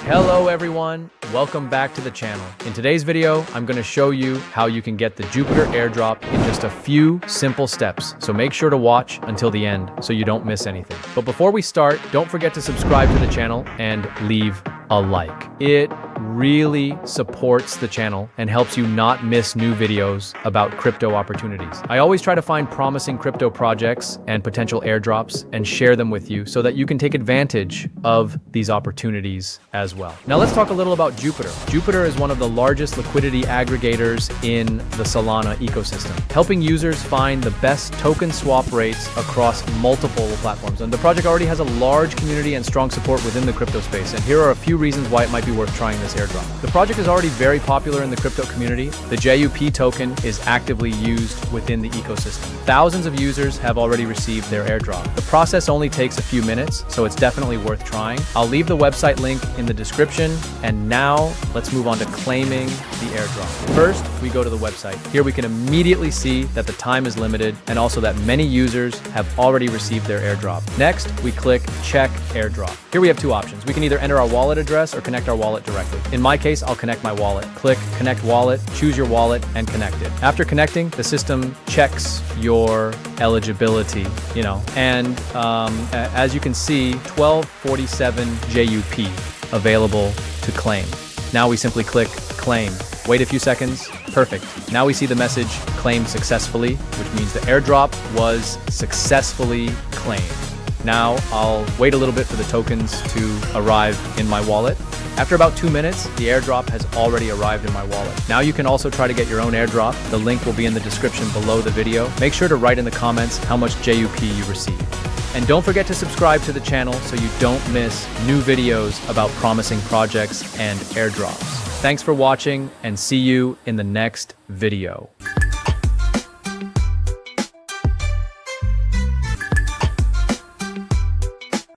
Hello everyone, welcome back to the channel. In today's video, I'm going to show you how you can get the Jupiter airdrop in just a few simple steps. So make sure to watch until the end so you don't miss anything. But before we start, don't forget to subscribe to the channel and leave a like. It really supports the channel and helps you not miss new videos about crypto opportunities. I always try to find promising crypto projects and potential airdrops and share them with you so that you can take advantage of these opportunities as well. Now let's talk a little about Jupiter. Jupiter is one of the largest liquidity aggregators in the Solana ecosystem, helping users find the best token swap rates across multiple platforms. And the project already has a large community and strong support within the crypto space. And here are a few reasons why it might be worth trying this airdrop. The project is already very popular in the crypto community. The JUP token is actively used within the ecosystem. Thousands of users have already received their airdrop. The process only takes a few minutes, so it's definitely worth trying. I'll leave the website link in the description. And now let's move on to claiming the airdrop. First, we go to the website. Here we can immediately see that the time is limited and also that many users have already received their airdrop. Next, we click check airdrop. Here we have two options. We can either enter our wallet address or connect our wallet directly. In my case, I'll connect my wallet. Click connect wallet, choose your wallet and connect it. After connecting, the system checks your eligibility, and as you can see, 1247 JUP available to claim. Now we simply click claim. Wait a few seconds. Perfect. Now we see the message claimed successfully, which means the airdrop was successfully claimed. Now I'll wait a little bit for the tokens to arrive in my wallet. After about 2 minutes, the airdrop has already arrived in my wallet. Now you can also try to get your own airdrop. The link will be in the description below the video. Make sure to write in the comments how much JUP you received. And don't forget to subscribe to the channel so you don't miss new videos about promising projects and airdrops. Thanks for watching and see you in the next video.